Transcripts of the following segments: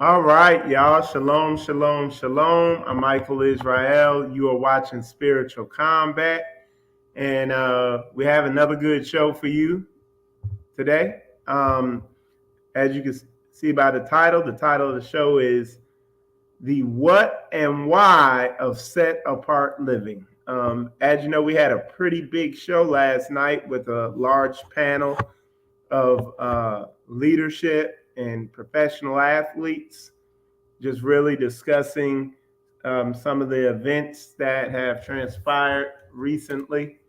All right, y'all. Shalom, shalom, shalom. I'm Michael Israel. You are watching Spiritual Combat, and we have another good show for you today. As you can see by the title of the show is The What and Why of Set Apart Living. As you know, we had a pretty big show last night with a large panel of leadership and professional athletes, just really discussing some of the events that have transpired recently.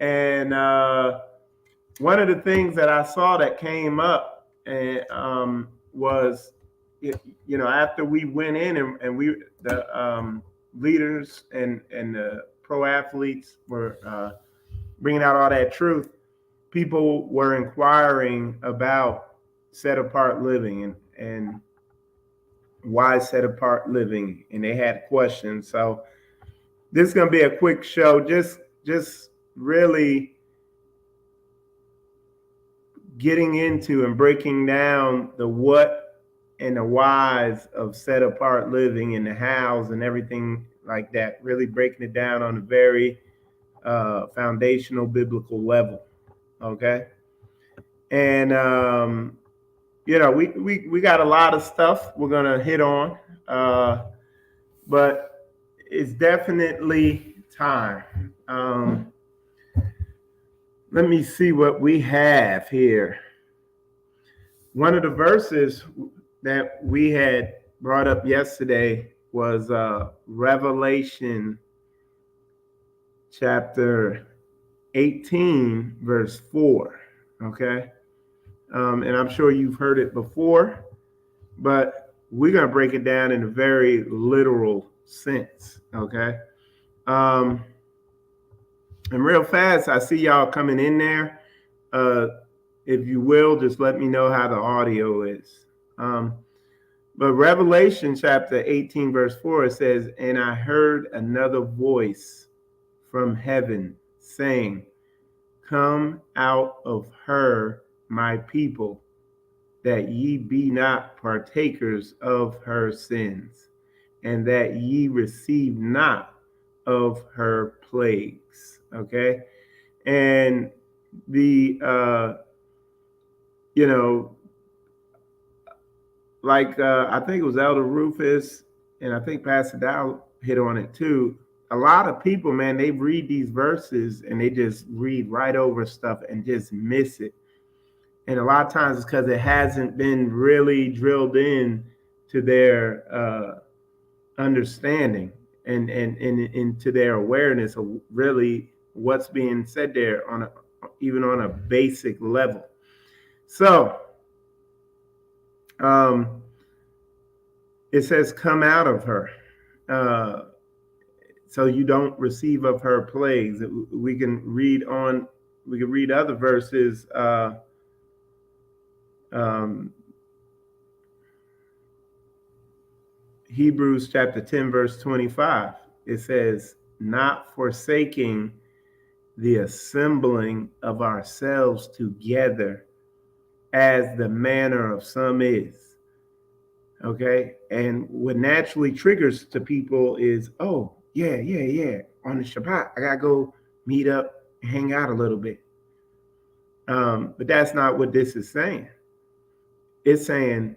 And one of the things that I saw that came up was, after we went in and we, the leaders and the pro athletes were bringing out all that truth, people were inquiring about set apart living and why set apart living, and they had questions. So this is going to be a quick show, just really getting into and breaking down the what and the whys of set apart living and the hows and everything like that, really breaking it down on a very foundational biblical level. Okay. And we got a lot of stuff we're gonna hit on, but it's definitely time. Let me see what we have here. One of the verses that we had brought up yesterday was Revelation chapter 18, verse 4. Okay. And I'm sure you've heard it before, but we're going to break it down in a very literal sense. Okay. And real fast, I see y'all coming in there. If you will, just let me know how the audio is. But Revelation chapter 18, verse 4, it says, "And I heard another voice from heaven saying, 'Come out of her, my people, that ye be not partakers of her sins, and that ye receive not of her plagues.'" Okay. And the I think it was Elder Rufus, and I think Pastor Dow hit on it too. A lot of people, man, they read these verses and they just read right over stuff and just miss it. And a lot of times it's because it hasn't been really drilled in to their understanding and into their awareness of really what's being said there even on a basic level. So it says, "Come out of her, so you don't receive of her plagues." We can read on. We can read other verses. Hebrews chapter 10, verse 25. It says, "Not forsaking the assembling of ourselves together, as the manner of some is." Okay. And what naturally triggers to people is, oh, yeah. On the Shabbat, I got to go meet up and hang out a little bit. But that's not what this is saying. It's saying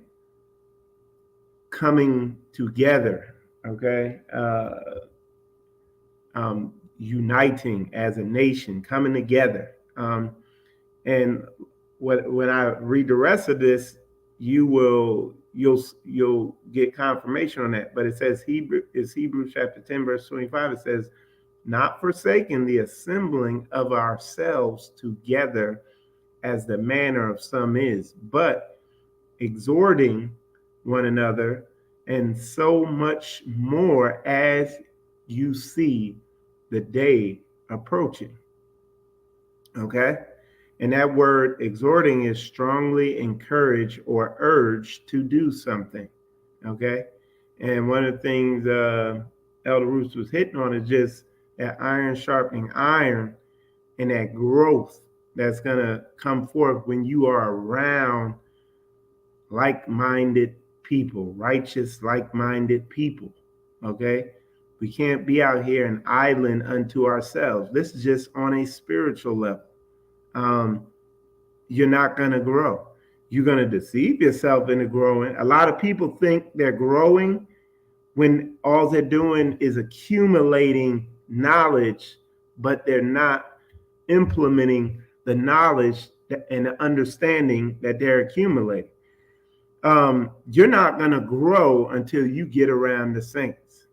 coming together, okay? Uniting as a nation, coming together. And when I read the rest of this, you'll get confirmation on that. But it says Hebrews chapter 10, verse 25. It says, "Not forsaking the assembling of ourselves together, as the manner of some is, but exhorting one another, and so much more as you see the day approaching." Okay. And that word exhorting is strongly encourage or urge to do something. Okay. And one of the things Elder Roos was hitting on is just that iron sharpening iron and that growth that's going to come forth when you are around like-minded people, righteous, like-minded people. Okay? We can't be out here an island unto ourselves. This is just on a spiritual level. You're not going to grow. You're going to deceive yourself into growing. A lot of people think they're growing when all they're doing is accumulating knowledge, but they're not implementing the knowledge and the understanding that they're accumulating. You're not going to grow until you get around the saints.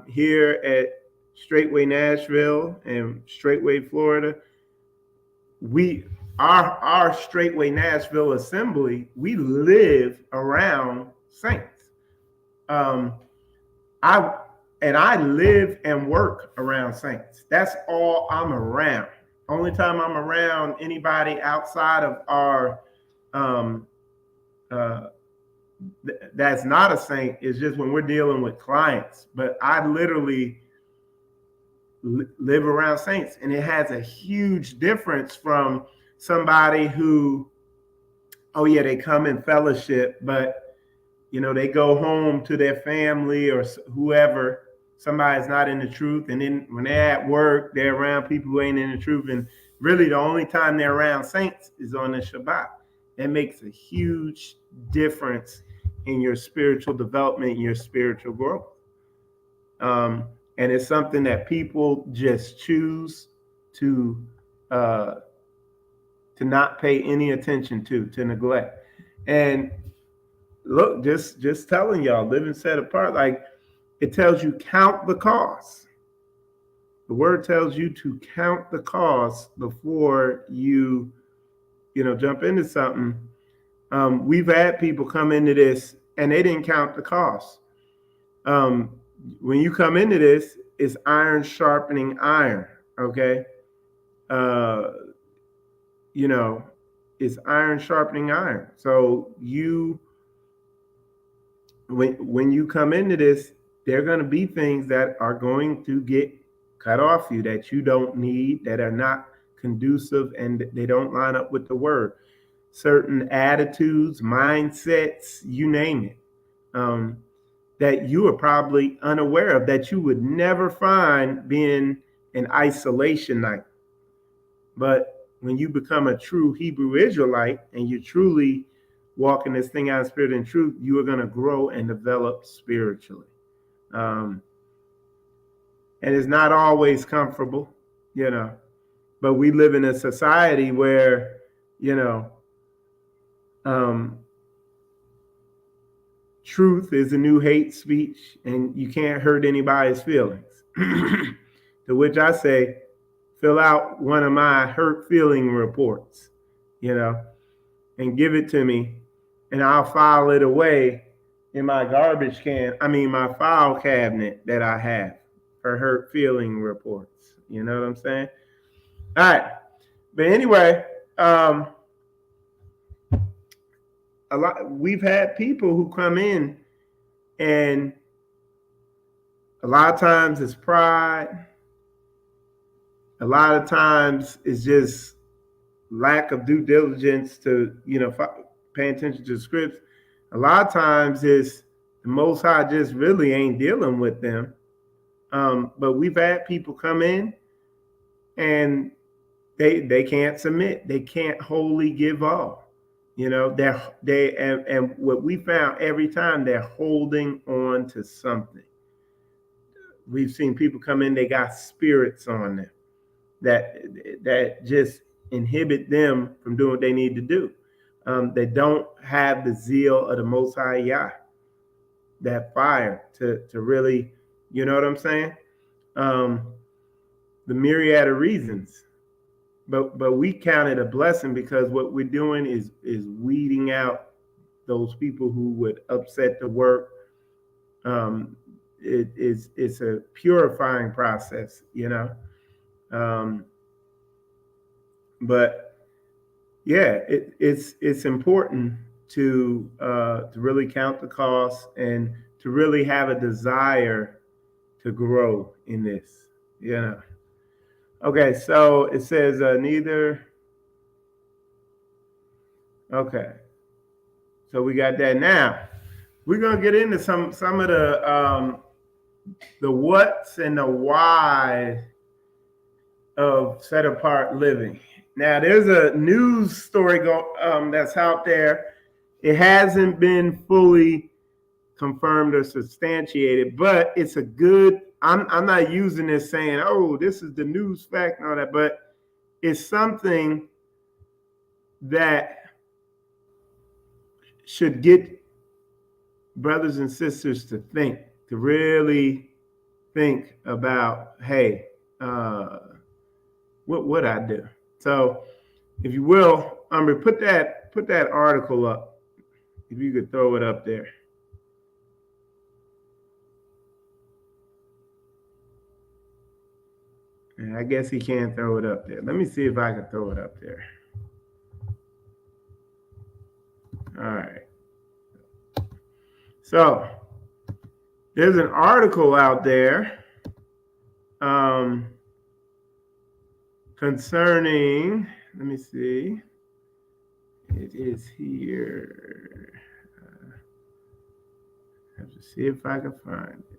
Here at Straightway Nashville and Straightway Florida, our Straightway Nashville assembly, we live around saints. I live and work around saints. That's all I'm around. Only time I'm around anybody outside of our that's not a saint is just when we're dealing with clients. But I literally live around saints, and it has a huge difference from somebody who, oh yeah, they come in fellowship, but they go home to their family or whoever. Somebody's not in the truth, and then when they're at work, they're around people who ain't in the truth. And really, the only time they're around saints is on the Shabbat. That makes a huge difference in your spiritual development, your spiritual growth. And it's something that people just choose to not pay any attention to neglect. And look, just telling y'all, living set apart, like it tells you count the cost. The word tells you to count the cost before you jump into something. We've had people come into this and they didn't count the cost. When you come into this, it's iron sharpening iron. Okay. It's iron sharpening iron. So when you come into this, there are going to be things that are going to get cut off you that you don't need, that are not conducive, and they don't line up with the word. Certain attitudes, mindsets, you name it, that you are probably unaware of, that you would never find being an isolation-nite. But when you become a true Hebrew Israelite and you truly walking this thing out of spirit and truth, you are going to grow and develop spiritually. And it's not always comfortable, but we live in a society where, truth is a new hate speech, and you can't hurt anybody's feelings. To which I say, fill out one of my hurt feeling reports, and give it to me, and I'll file it away in my my file cabinet that I have for hurt feeling reports. You know what I'm saying? All right. But anyway, we've had people who come in, and a lot of times it's pride. A lot of times it's just lack of due diligence to, paying attention to the scripts. A lot of times it's the Most High just really ain't dealing with them. But we've had people come in and they can't submit. They can't wholly give all. And what we found every time, they're holding on to something. We've seen people come in, they got spirits on them that just inhibit them from doing what they need to do. They don't have the zeal of the Most High Yah, that fire to really, you know what I'm saying? The myriad of reasons. But we count it a blessing, because what we're doing is weeding out those people who would upset the work. It's a purifying process, but yeah, it's important to really count the cost and to really have a desire to grow in this. Okay, so it says neither. Okay, so we got that now. we're gonna get into some of the what's and the why of set apart living. Now, there's a news story that's out there. It hasn't been fully confirmed or substantiated, but it's a good. I'm not using this saying, "Oh, this is the news fact" and all that, but it's something that should get brothers and sisters to think, to really think about, hey, what would I do? So, if you will, Umber, put that article up. If you could throw it up there. And I guess he can't throw it up there. Let me see if I can throw it up there. All right. So there's an article out there concerning, let me see. It is here. I have to see if I can find it.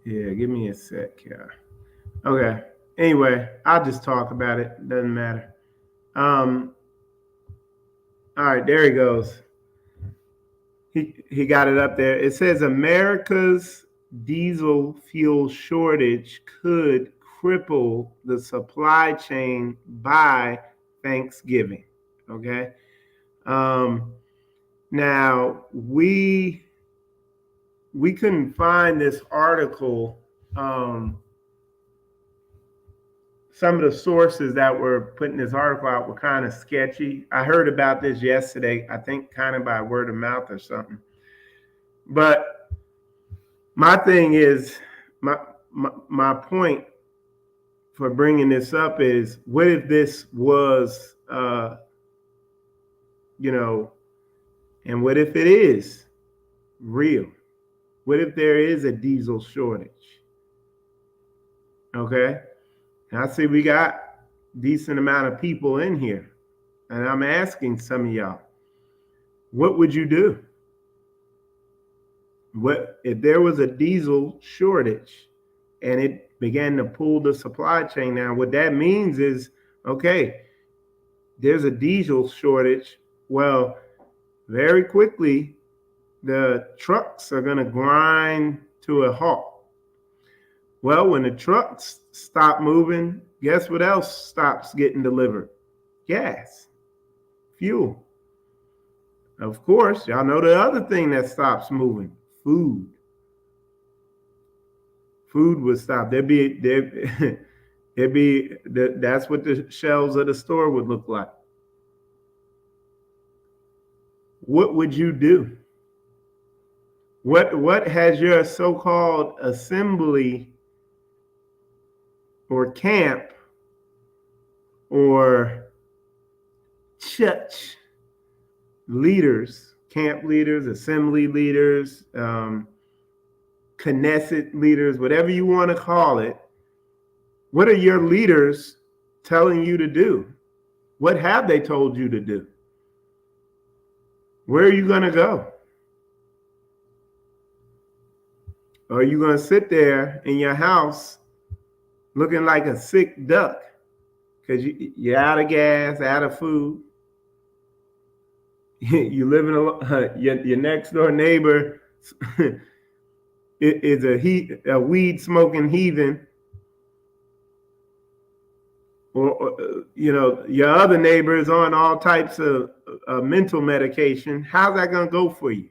Yeah, give me a sec here. Okay. Anyway, I'll just talk about it. Doesn't matter. All right, there he goes. He got it up there. It says America's diesel fuel shortage could cripple the supply chain by Thanksgiving. Okay. Now we couldn't find this article. Some of the sources that were putting this article out were kind of sketchy. I heard about this yesterday, I think kind of by word of mouth or something. But my thing is, my point for bringing this up is, what if this was, and what if it is real? What if there is a diesel shortage? Okay. I see we got a decent amount of people in here, and I'm asking some of y'all, what would you do? What if there was a diesel shortage and it began to pull the supply chain down? What that means is, okay, there's a diesel shortage. Well, very quickly, the trucks are going to grind to a halt. Well, when the trucks stop moving, guess what else stops getting delivered? Gas, fuel. Of course, y'all know the other thing that stops moving: food. Food would stop. That's what the shelves of the store would look like. What would you do? What has your so-called assembly or camp or church leaders, camp leaders, assembly leaders, Knesset leaders, whatever you want to call it, what are your leaders telling you to do? What have they told you to do? Where are you going to go? Or are you going to sit there in your house looking like a sick duck because you're out of gas, out of food? You live in your next door neighbor is a weed smoking heathen, or your other neighbor is on all types of mental medication. How's that going to go for you?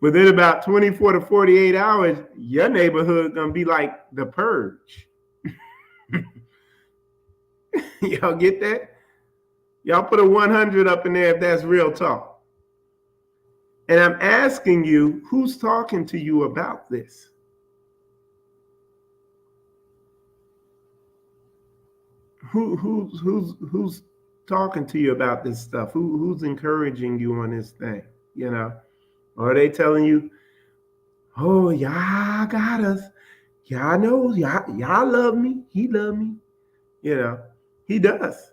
Within about 24 to 48 hours, your neighborhood gonna be like the purge. Y'all get that? Y'all put a 100 up in there if that's real talk. And I'm asking you, who's talking to you about this? Who's talking to you about this stuff? Who's encouraging you on this thing? Or are they telling you, Oh, y'all got us. Y'all know, y'all love me. He loved me. You know, he does.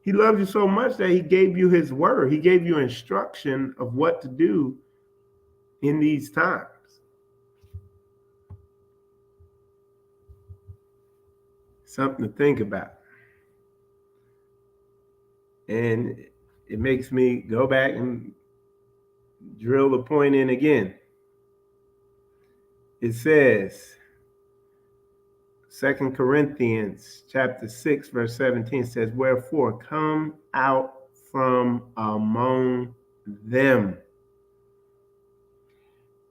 He loves you so much that he gave you his word. He gave you instruction of what to do in these times. Something to think about. And it makes me go back and drill the point in again. It says, 2 Corinthians chapter 6, verse 17 says, wherefore come out from among them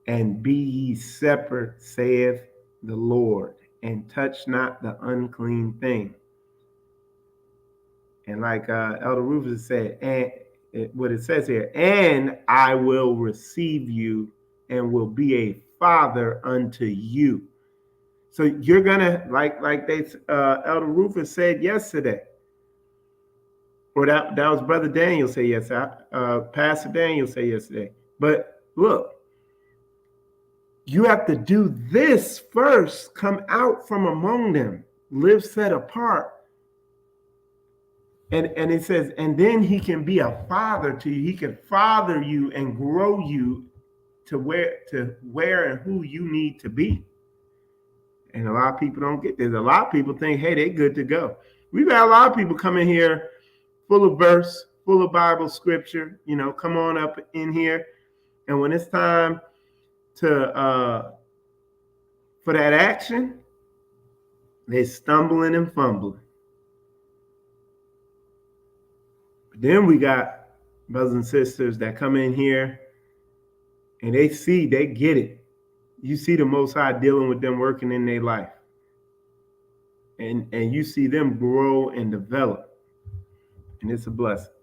and be ye separate, saith the Lord, and touch not the unclean thing. And like Elder Rufus said, and what it says here, and I will receive you and will be a father unto you. So you're gonna like they Elder Rufus said yesterday, or that was Brother Daniel say yesterday, Pastor Daniel say yesterday. But look, you have to do this first. Come out from among them, live set apart. And it says, and then he can be a father to you. He can father you and grow you to where and who you need to be. And a lot of people don't get this. A lot of people think, hey, they're good to go. We've had a lot of people come in here full of verse, full of Bible scripture, come on up in here. And when it's time to for that action, they're stumbling and fumbling. But then we got brothers and sisters that come in here and they get it. You see the Most High dealing with them, working in their life. And you see them grow and develop. And it's a blessing.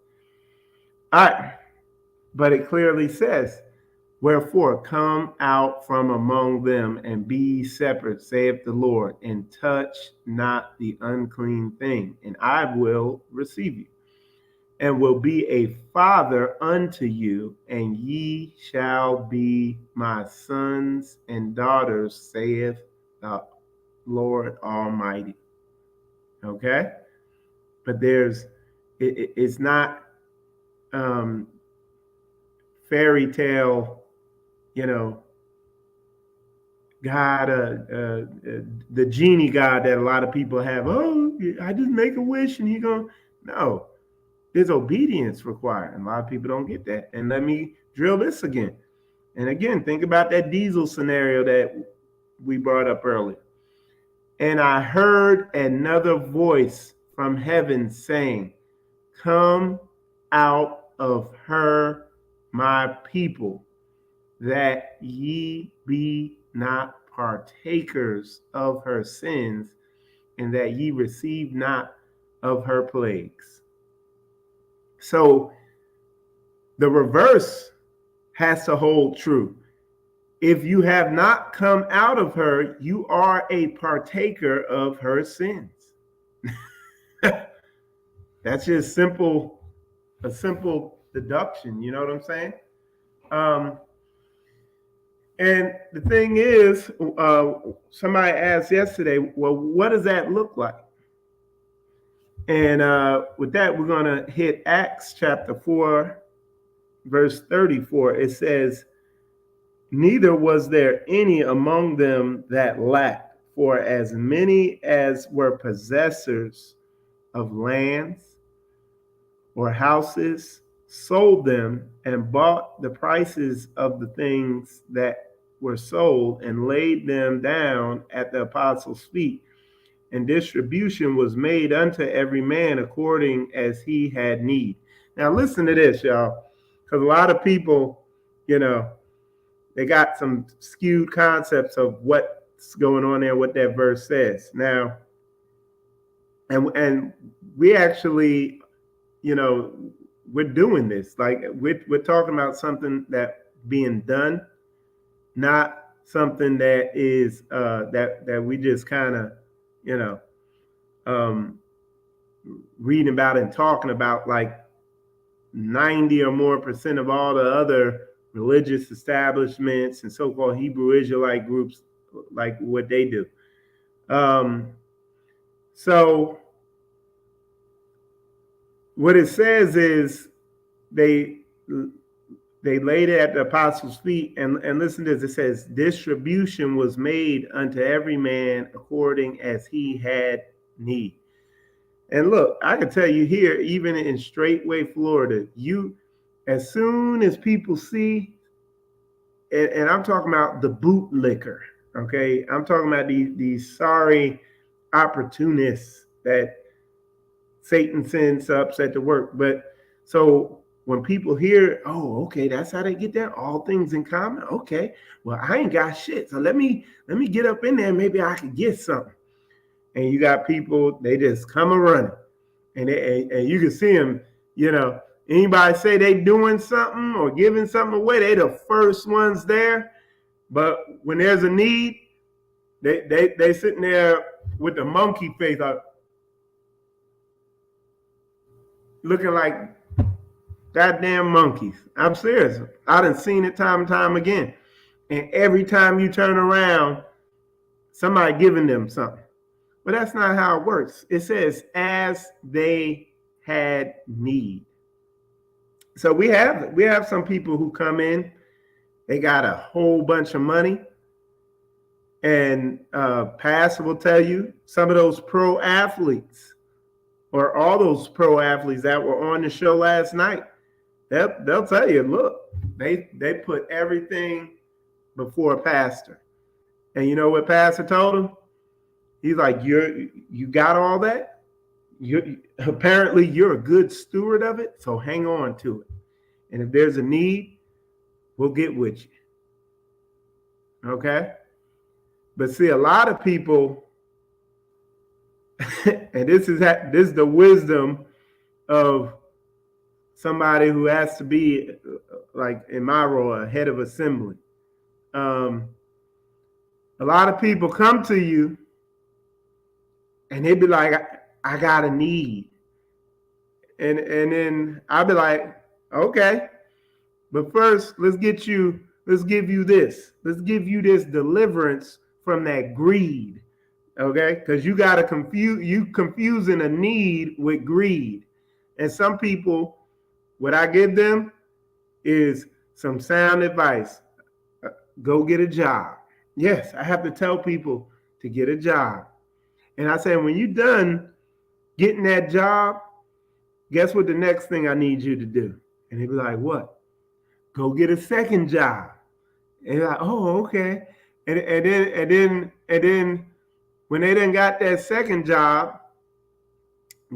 All right. But it clearly says, wherefore come out from among them and be separate, saith the Lord, and touch not the unclean thing, and I will receive you, and will be a father unto you, and ye shall be my sons and daughters, saith the Lord Almighty. Okay? But it's not fairy tale, God, the genie God that a lot of people have. Oh, I just make a wish and he gonna. No, there's obedience required. And a lot of people don't get that. And let me drill this again. And again, think about that diesel scenario that we brought up earlier. And I heard another voice from heaven saying, come out of her, my people, that ye be not partakers of her sins, and that ye receive not of her plagues. So the reverse has to hold true. If you have not come out of her, you are a partaker of her sins. That's just a simple deduction. You know what I'm saying? And the thing is, somebody asked yesterday, well, what does that look like? And with that, we're going to hit Acts chapter 4, verse 34. It says, neither was there any among them that lacked, for as many as were possessors of lands or houses sold them and bought the prices of the things that were sold and laid them down at the apostles' feet. And distribution was made unto every man according as he had need. Now listen to this, y'all, because a lot of people, they got some skewed concepts of what's going on there, what that verse says. Now, and we actually, we're doing this. Like we're talking about something that being done, not something that is that we just kind of, reading about and talking about, like 90 or more % of all the other religious establishments and so-called Hebrew Israelite groups, like what they do. So what it says is they laid it at the apostles' feet, and listen to this. It says, distribution was made unto every man according as he had need. And look, I can tell you here, even in Straightway, Florida, as soon as people see, and I'm talking about the bootlicker, okay? I'm talking about these sorry opportunists that Satan sends upset to work. But so when people hear, oh, okay, that's how they get there, all things in common. Okay, well, I ain't got shit, so let me get up in there. Maybe I can get something. And you got people, they just come a running, and you can see them. Anybody say they doing something or giving something away, they the first ones there. But when there's a need, they sitting there with the monkey face, looking like goddamn monkeys. I'm serious. I done seen it time and time again. And every time you turn around, somebody giving them something. But that's not how it works. It says, as they had need. So we have some people who come in, they got a whole bunch of money. And Pastor will tell you, some of those pro athletes, or all those pro athletes that were on the show last night, they'll tell you, look, they put everything before Pastor. And you know what Pastor told him? He's like, you got all that? Apparently you're a good steward of it, so hang on to it. And if there's a need, we'll get with you. Okay? But see, a lot of people, and this is the wisdom of somebody who has to be, like in my role, a head of assembly. A lot of people come to you and they be like, I got a need. And then I'll be like, okay, but first let's give you this. Let's give you this deliverance from that greed. Okay? Because you confusing a need with greed. And some people, what I give them is some sound advice. Go get a job. Yes, I have to tell people to get a job. And I say, when you're done getting that job, guess what the next thing I need you to do? And they be like, what? Go get a second job. And they're like, oh, okay. And then when they done got that second job,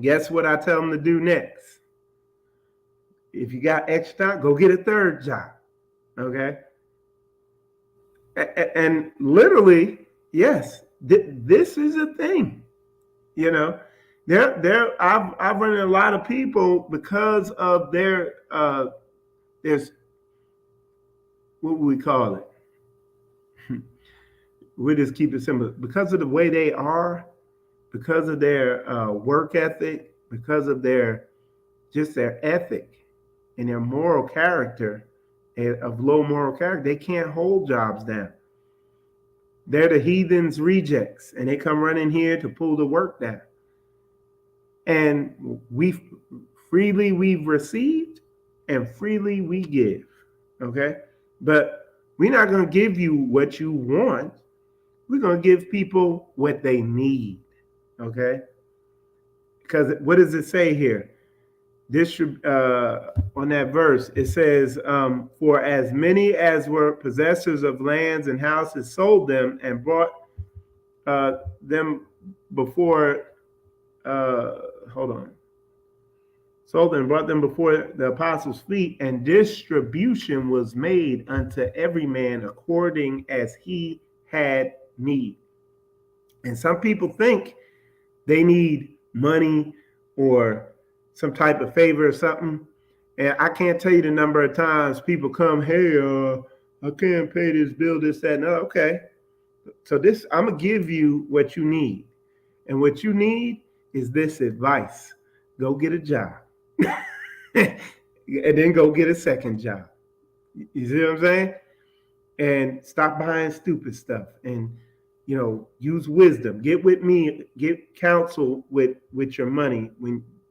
guess what I tell them to do next? If you got extra time, go get a third job. Okay? And literally, yes, this is a thing. I've run into a lot of people because of there's what would we call it? We just keep it simple. Because of the way they are, because of their work ethic, because of their ethic and their moral character, of low moral character, they can't hold jobs down. They're the heathens rejects, and they come running here to pull the work down. And we've received, and freely we give. Okay? But we're not going to give you what you want. We're going to give people what they need. Okay? Because what does it say here? On that verse, it says, for as many as were possessors of lands and houses sold them and brought them before, sold and brought them before the apostles' feet, and distribution was made unto every man according as he had need. And some people think they need money or some type of favor or something. And I can't tell you the number of times people come, hey, I can't pay this bill, this, that, and okay. So I'm going to give you what you need. And what you need is this advice. Go get a job. And then go get a second job. You see what I'm saying? And stop buying stupid stuff, and use wisdom. Get with me, get counsel with your money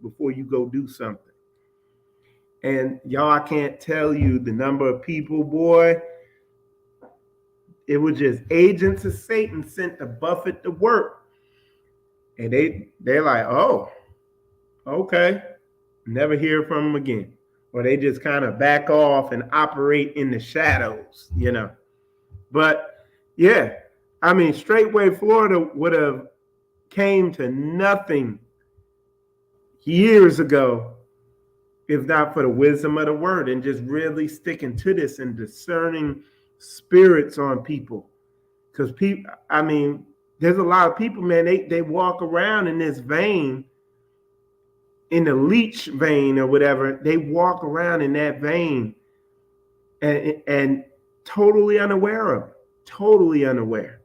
before you go do something. And y'all, I can't tell you the number of people, boy. It was just agents of Satan sent to Buffett to work. And they're like, oh, okay. Never hear from them again. Or they just kind of back off and operate in the shadows, But yeah, I mean, Straightway Florida would have came to nothing years ago if not for the wisdom of the word and just really sticking to this and discerning spirits on people. Because people, I mean, there's a lot of people, man, they walk around in this vein, in the leech vein or whatever. They walk around in that vein and totally unaware of it, totally unaware,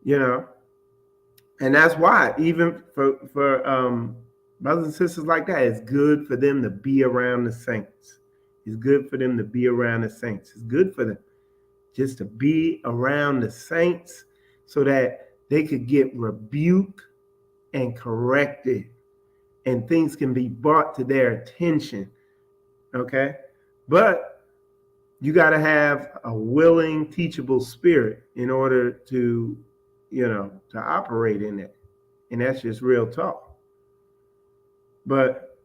And that's why, even for brothers and sisters like that, it's good for them to be around the saints. It's good for them to be around the saints. It's good for them just to be around the saints so that they could get rebuked and corrected and things can be brought to their attention. Okay? But you got to have a willing, teachable spirit in order to, to operate in it. And that's just real talk. But,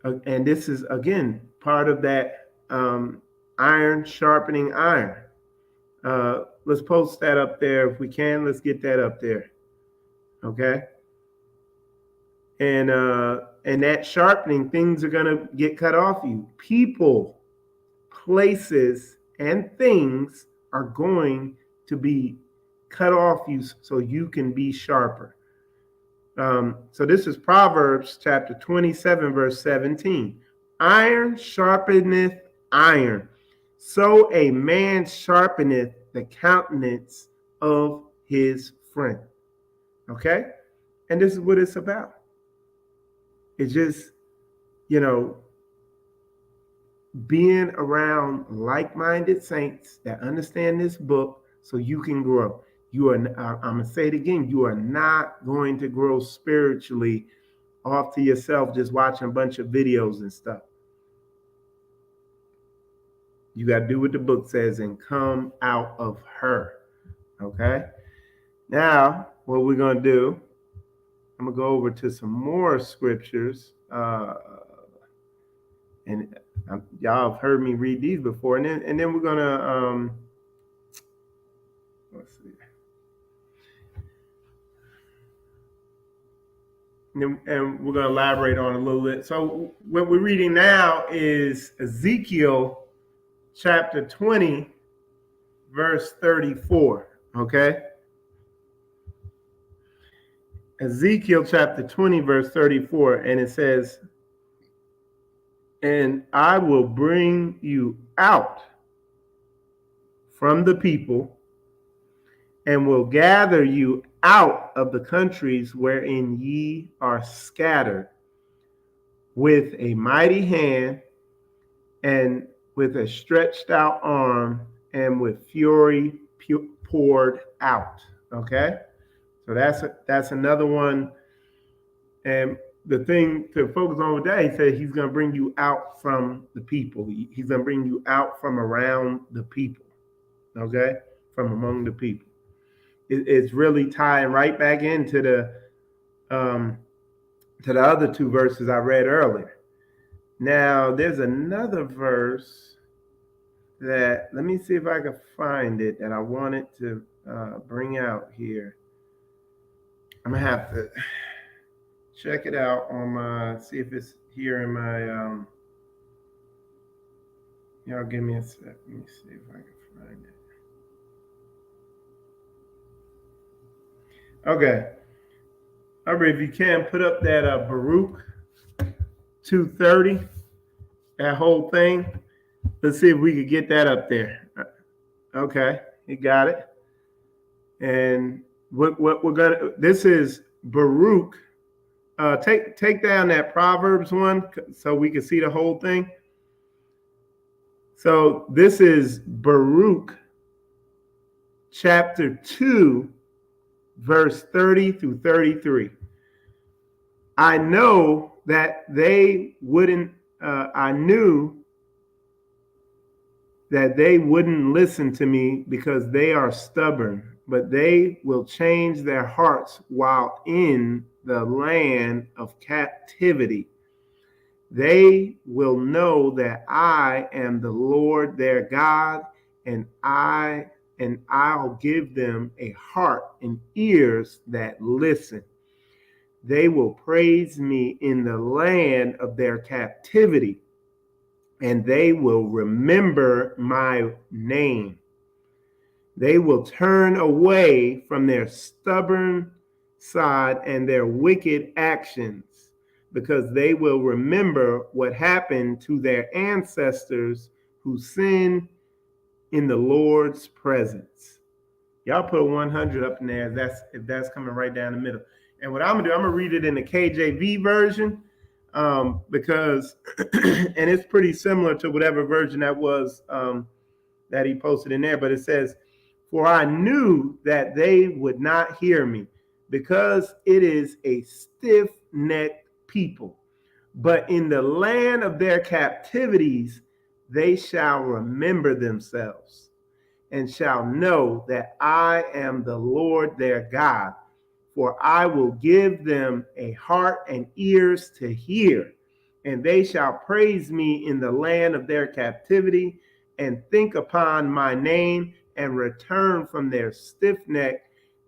and this is, again, part of that iron sharpening iron. Let's post that up there. If we can, let's get that up there. Okay. And that sharpening, things are going to get cut off you. People, places, and things are going to be cut off you so you can be sharper. So this is Proverbs chapter 27, verse 17. Iron sharpeneth iron, so a man sharpeneth the countenance of his friend. Okay? And this is what it's about. It's just, being around like-minded saints that understand this book so you can grow. I'm going to say it again, you are not going to grow spiritually off to yourself just watching a bunch of videos and stuff. You got to do what the book says and come out of her. Okay? Now, what we're going to do, I'm going to go over to some more scriptures. And y'all have heard me read these before. And then we're going to, let's see. And we're going to elaborate on it a little bit. So what we're reading now is Ezekiel chapter 20, verse 34. Okay? Ezekiel chapter 20, verse 34. And it says, and I will bring you out from the people and will gather you out of the countries wherein ye are scattered with a mighty hand and with a stretched out arm and with fury poured out. Okay? So that's another one. And the thing to focus on today, he said he's going to bring you out from the people. He's going to bring you out from around the people. Okay? From among the people. It's really tying right back into the other two verses I read earlier. Now, there's another verse that, let me see if I can find it, that I wanted to bring out here. I'm going to have to check it out on my, see if it's here in my, y'all give me a sec. Let me see if I can find it. Okay. All right, if you can, put up that Baruch 2:30, that whole thing. Let's see if we could get that up there. Okay, you got it. And what we're gonna, this is Baruch. Take down that Proverbs one so we can see the whole thing. So this is Baruch chapter 2, verse 30 through 33. I know that they wouldn't, I knew that they wouldn't listen to me because they are stubborn, but they will change their hearts while in the land of captivity. They will know that I am the Lord their God, and I'll give them a heart and ears that listen. They will praise me in the land of their captivity, and they will remember my name. They will turn away from their stubborn side and their wicked actions, because they will remember what happened to their ancestors who sinned in the Lord's presence. Y'all put 100 up in there if that's coming right down the middle. And what I'm gonna do, I'm gonna read it in the KJV version, because and it's pretty similar to whatever version that was that he posted in there. But it says, "For I knew that they would not hear me, because it is a stiff-necked people. But in the land of their captivities, they shall remember themselves and shall know that I am the Lord their God. For I will give them a heart and ears to hear, and they shall praise me in the land of their captivity, and think upon my name, and return from their stiff neck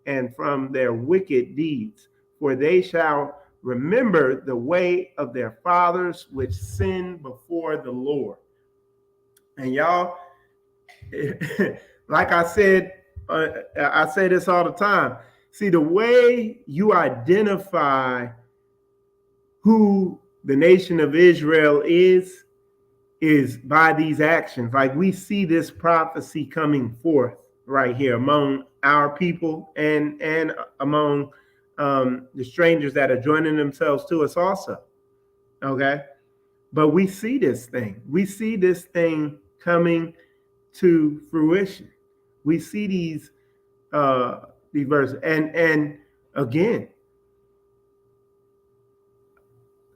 and from their wicked deeds. For they shall remember the way of their fathers, which sinned before the Lord." And y'all, like I said, I say this all the time. See, the way you identify who the nation of Israel is by these actions. Like, we see this prophecy coming forth right here among our people and among the strangers that are joining themselves to us also. Okay, but we see this thing. We see this thing coming to fruition. We see these verses, and again,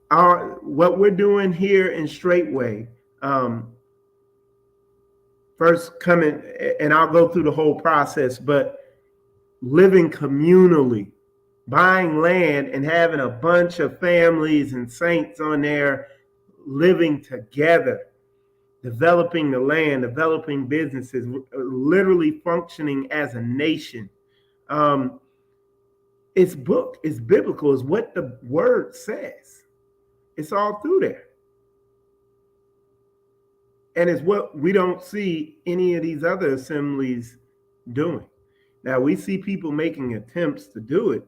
what we're doing here in Straightway, first coming, and I'll go through the whole process, but living communally, buying land and having a bunch of families and saints on there living together, developing the land, developing businesses, literally functioning as a nation. It's biblical, is what the word says. It's all through there. And it's what we don't see any of these other assemblies doing. Now, we see people making attempts to do it,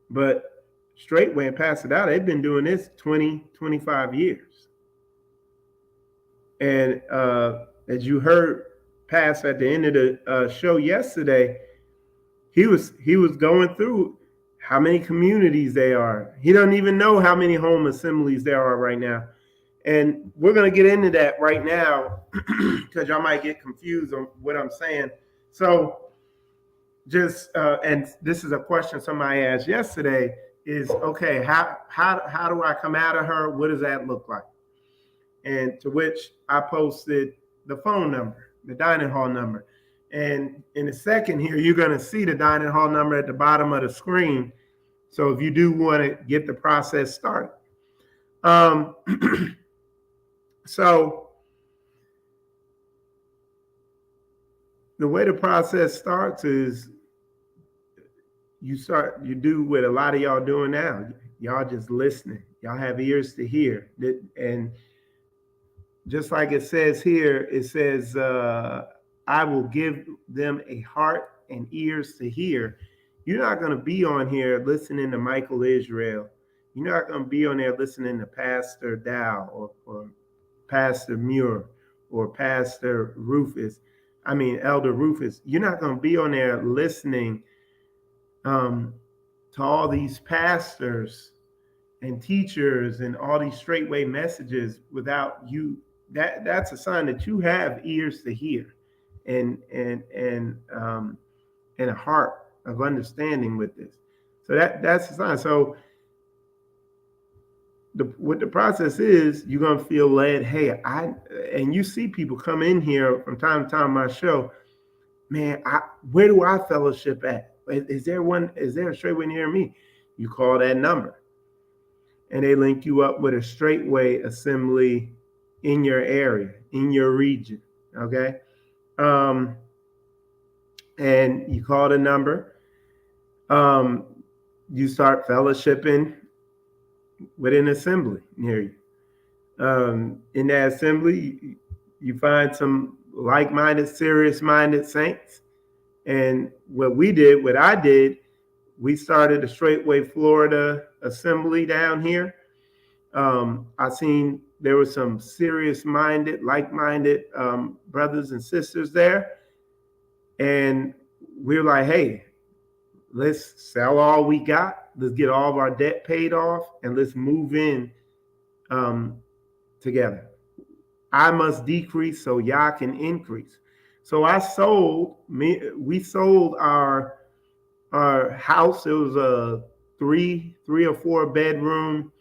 but Straightway and Pass It Out, they've been doing this 20, 25 years. And as you heard Pass at the end of the show yesterday, he was going through how many communities they are. He doesn't even know how many home assemblies there are right now. And we're going to get into that right now because y'all might get confused on what I'm saying. So just, and this is a question somebody asked yesterday, is, okay, how do I come out of her? What does that look like? And to which I posted the phone number, the dining hall number. And in a second here, you're going to see the dining hall number at the bottom of the screen. So if you do want to get the process started. So the way the process starts is you do what a lot of y'all doing now. Y'all just listening. Y'all have ears to hear. And just like it says here, it says, I will give them a heart and ears to hear. You're not going to be on here listening to Michael Israel. You're not going to be on there listening to Pastor Dow or Pastor Muir or Pastor Rufus. Elder Rufus. You're not going to be on there listening to all these pastors and teachers and all these Straightway messages without you that's a sign that you have ears to hear, and a heart of understanding with this. So that's a sign. So what the process is, you're gonna feel led. Hey, and you see people come in here from time to time on my show. Man, where do I fellowship at? Is there a straight way near me? You call that number, and they link you up with a Straitway assembly in your area, in your region. Okay, and you call the number. You start fellowshipping with an assembly near you. In that assembly, you find some like-minded, serious-minded saints. And what I did, we started a Straitway Florida assembly down here. I seen there were some serious-minded, like-minded brothers and sisters there. And we were like, hey, let's sell all we got. Let's get all of our debt paid off, and let's move in together. I must decrease so Yah can increase. So we sold our house. It was a three or four bedroom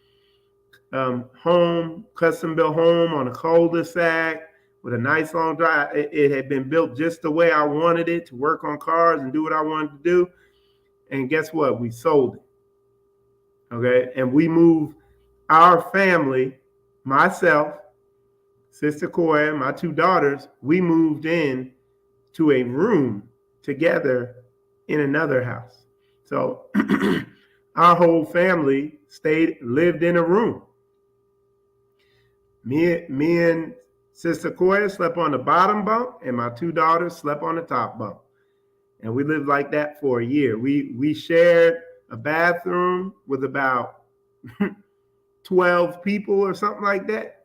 home, custom built home on a cul-de-sac with a nice long drive. It had been built just the way I wanted it, to work on cars and do what I wanted to do. And guess what? We sold it. Okay. And we moved our family, myself, Sister Koya, my two daughters, we moved in to a room together in another house. So our whole family lived in a room. Me and Sister Koya slept on the bottom bunk, and my two daughters slept on the top bunk. And we lived like that for a year. We shared a bathroom with about 12 people or something like that.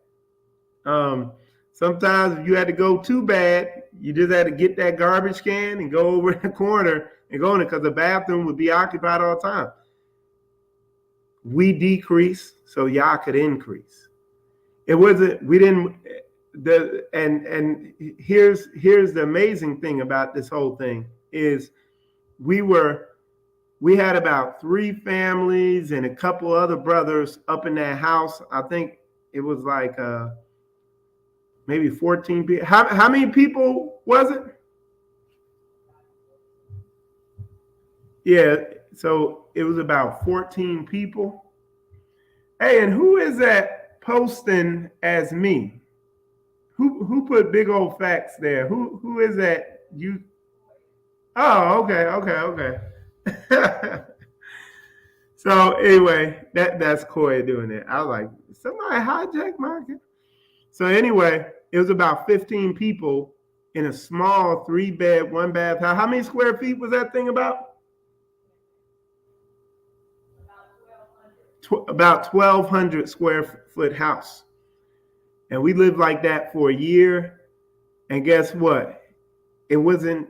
Sometimes if you had to go too bad, you just had to get that garbage can and go over in the corner and go in it, because the bathroom would be occupied all the time. We decreased so Yah could increase. It wasn't, we didn't, and here's the amazing thing about this whole thing is we had about 3 families and a couple other brothers up in that house. I think it was like maybe 14 people. How many people was it? Yeah, so it was about 14 people. Hey, and who is that posting as me? Who put big old facts there? Who is that? You? Oh, okay. So anyway, that's Koya doing it. I was like, somebody hijack my account. So anyway, it was about 15 people in a small 3-bed, 1-bath house. How many square feet was that thing about? About 1,200 square foot house. And we lived like that for a year. And guess what? It wasn't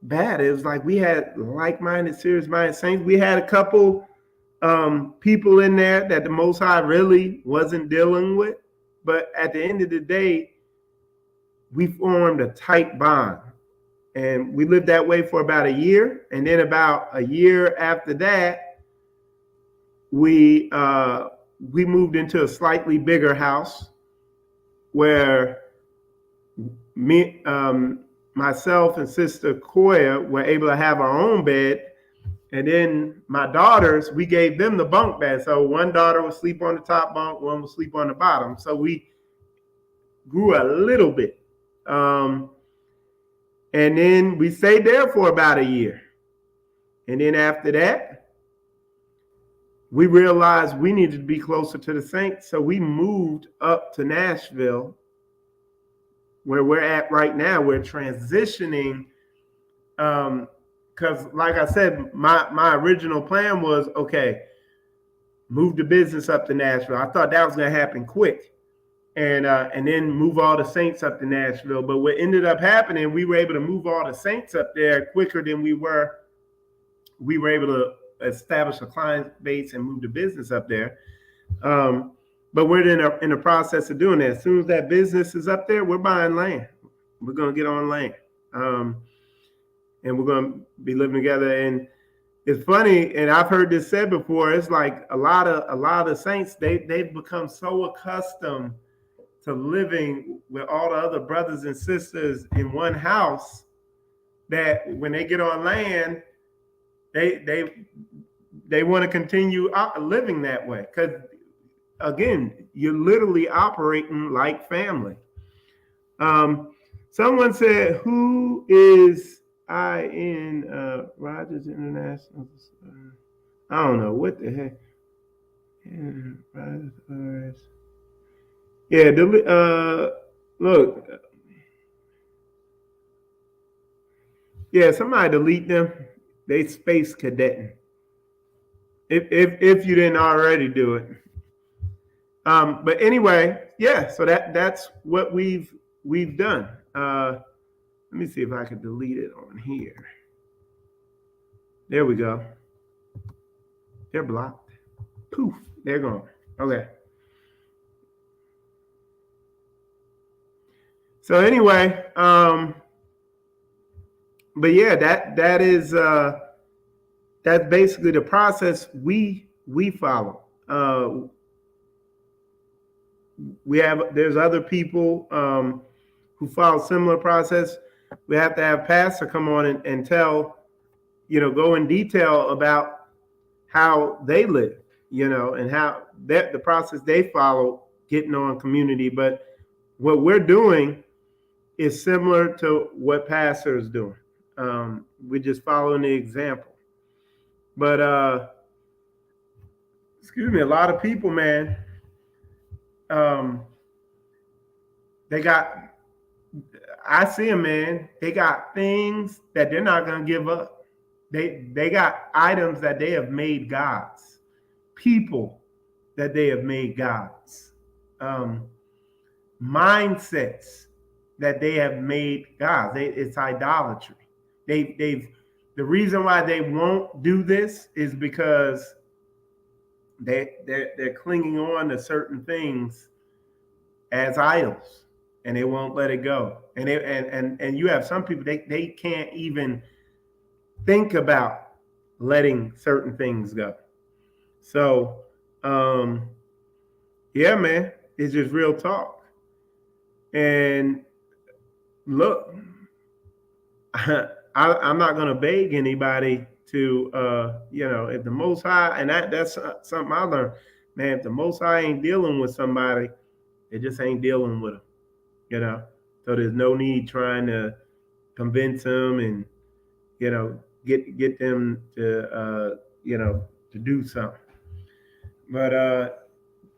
bad. It was like we had like-minded, serious-minded saints. We had a couple people in there that the Most High really wasn't dealing with. But at the end of the day, we formed a tight bond. And we lived that way for about a year. And then about a year after that, we moved into a slightly bigger house where myself and Sister Koya were able to have our own bed. And then my daughters, we gave them the bunk bed. So one daughter would sleep on the top bunk, one would sleep on the bottom. So we grew a little bit. And then we stayed there for about a year. And then after that, we realized we needed to be closer to the saints. So we moved up to Nashville, where we're at right now. We're transitioning. Because like I said, my original plan was, okay, move the business up to Nashville. I thought that was going to happen quick. And then move all the saints up to Nashville. But what ended up happening, we were able to move all the saints up there quicker than we were able to establish a client base and move the business up there. but we're in the process of doing that. As soon as that business is up there, we're buying land. We're going to get on land. And we're going to be living together. And it's funny, and I've heard this said before, it's like a lot of saints, they've become so accustomed to living with all the other brothers and sisters in one house that when they get on land, they want to continue living that way. Because again, you're literally operating like family. Someone said, who is I in Rogers International? I don't know what the heck. Yeah, look. Yeah, somebody delete them. They space cadetting. If you didn't already do it. But anyway, yeah. So that's what we've done. Let me see if I can delete it on here. There we go. They're blocked. Poof, they're gone. Okay. So anyway, but yeah, that is that's basically the process we follow. There's other people who follow similar process. We have to have pastor come on and tell, go in detail about how they live, and how the process they follow getting on community. But what we're doing is similar to what pastor is doing. We're just following the example. But excuse me, a lot of people, man, I see them, man, they got things that they're not going to give up. They got items that they have made gods, people that they have made gods, mindsets that they have made gods. It's idolatry. The reason why they won't do this is because they're clinging on to certain things as idols, and they won't let it go. And you have some people, they can't even think about letting certain things go. So yeah, man, it's just real talk. And look, I'm not going to beg anybody to, if the Most High, and that's something I learned, man, if the Most High ain't dealing with somebody, it just ain't dealing with them, So there's no need trying to convince them and, get them to, to do something. But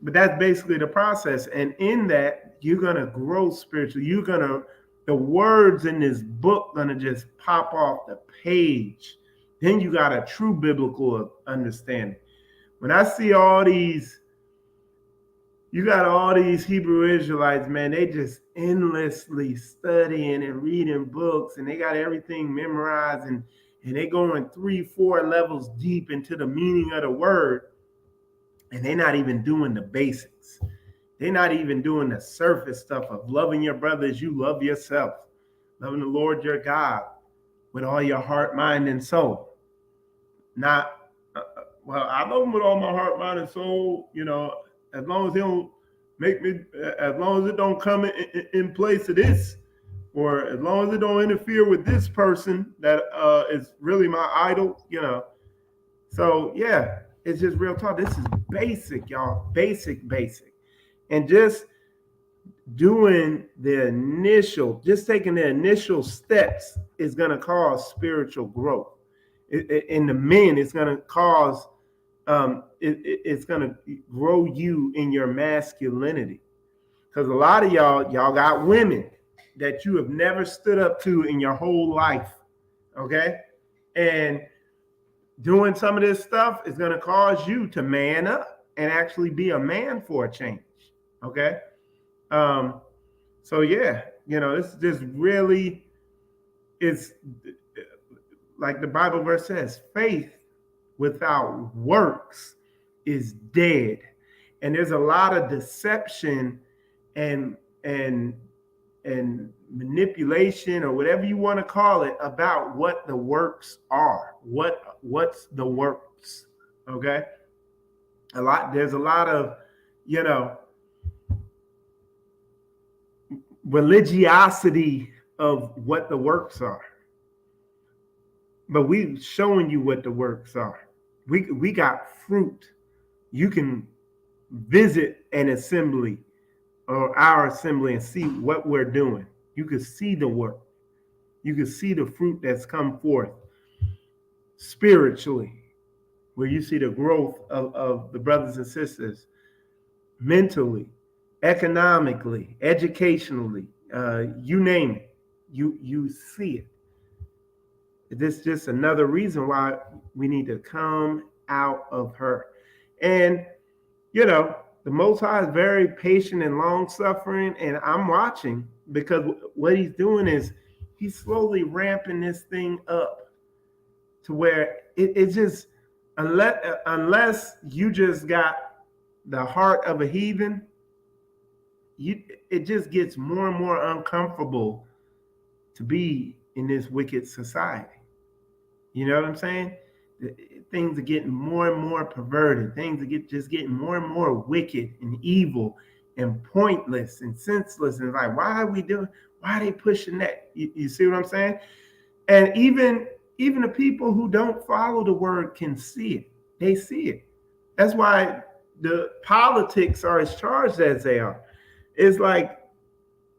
that's basically the process. And in that, you're going to grow spiritually. The words in this book going to just pop off the page. Then you got a true biblical understanding. When I see you got all these Hebrew Israelites, man, they just endlessly studying and reading books, and they got everything memorized, and they going 3-4 levels deep into the meaning of the word, and they're not even doing the basics. They're not even doing the surface stuff of loving your brother as you love yourself, loving the Lord your God with all your heart, mind, and soul. Not, well, I love him with all my heart, mind, and soul, as long as he don't make me, as long as it don't come in place of this, or as long as it don't interfere with this person that is really my idol, So yeah, it's just real talk. This is basic, y'all. Basic. And just taking the initial steps is going to cause spiritual growth. In the men, it's going to cause, it's going to grow you in your masculinity. Because a lot of y'all got women that you have never stood up to in your whole life. Okay. And doing some of this stuff is going to cause you to man up and actually be a man for a change. Okay. So yeah, this just really, it's like the Bible verse says, faith without works is dead. And there's a lot of deception and and and manipulation, or whatever you want to call it, about what the works are. What's the works? Okay. There's a lot of, you know, religiosity of what the works are. But we've shown you what the works are. We got fruit. You can visit an assembly or our assembly and see what we're doing. You can see the work. You can see the fruit that's come forth spiritually, where you see the growth of the brothers and sisters mentally, economically, educationally, you name it. You see it. This is just another reason why we need to come out of her. And, you know, the Most High is very patient and long suffering, and I'm watching, because what he's doing is he's slowly ramping this thing up to where it just, unless you just got the heart of a heathen, it just gets more and more uncomfortable to be in this wicked society. You know what I'm saying? Things are getting more and more perverted. Things are just getting more and more wicked and evil and pointless and senseless. And like, why are they pushing that? You see what I'm saying? And even the people who don't follow the word can see it. They see it. That's why the politics are as charged as they are. It's like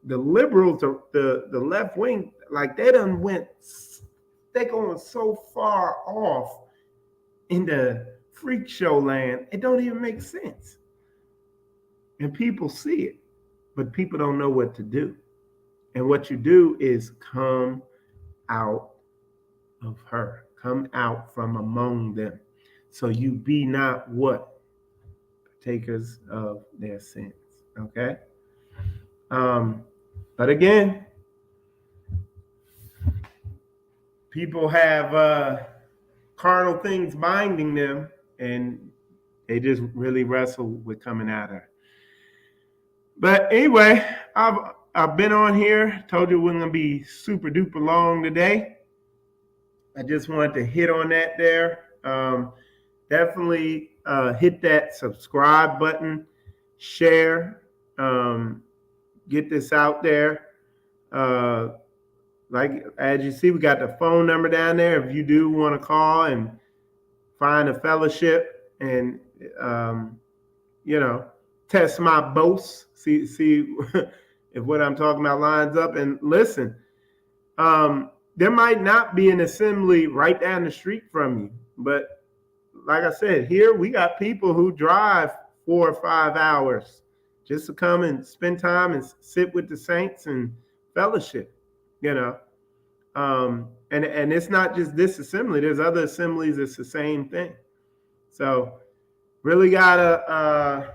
the liberals, the left wing, like they're going so far off in the freak show land, it don't even make sense. And people see it, but people don't know what to do. And what you do is come out of her. Come out from among them. So you be not what? Partakers of their sins. Okay? But again, people have carnal things binding them, and they just really wrestle with coming at her. But anyway, I've been on here, told you we're gonna be super duper long today. I just wanted to hit on that there. Definitely hit that subscribe button, share, get this out there. Like, as you see, we got the phone number down there. If you do want to call and find a fellowship and, you know, test my boasts, see if what I'm talking about lines up. And listen, there might not be an assembly right down the street from you. But like I said, here we got people who drive 4 or 5 hours just to come and spend time and sit with the saints and fellowship. You know, and it's not just this assembly. There's other assemblies. It's the same thing. So really gotta,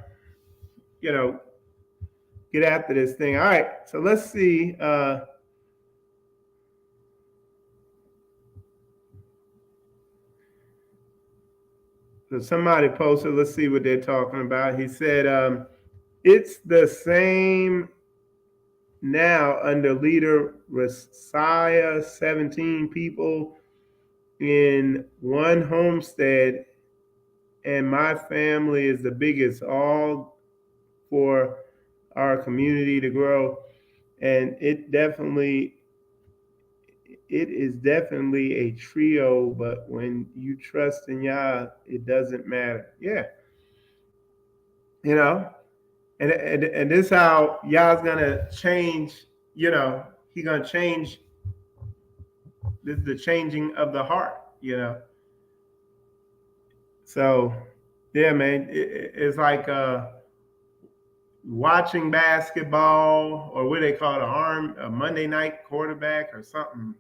you know, get after this thing. All right. So let's see. So somebody posted. Let's see what they're talking about. He said, it's the same now under leader Messiah, 17 people in one homestead, and my family is the biggest, all for our community to grow. And it is definitely a trio, but when you trust in Yah, it doesn't matter. Yeah. You know, and this is how Yah's gonna change, you know, he's gonna change. This is the changing of the heart, you know. So yeah, man, it's like watching basketball, or what they call it, a Monday night quarterback or something,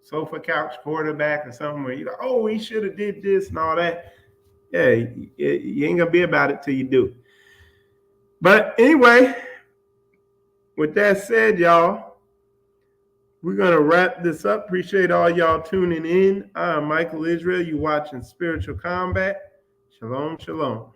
sofa couch quarterback or something, where you're like, oh, he should have did this and all that. Yeah, you ain't gonna be about it till you do. But anyway, with that said, y'all, we're going to wrap this up. Appreciate all y'all tuning in. I'm Michael Israel. You watching Spiritual Combat. Shalom, shalom.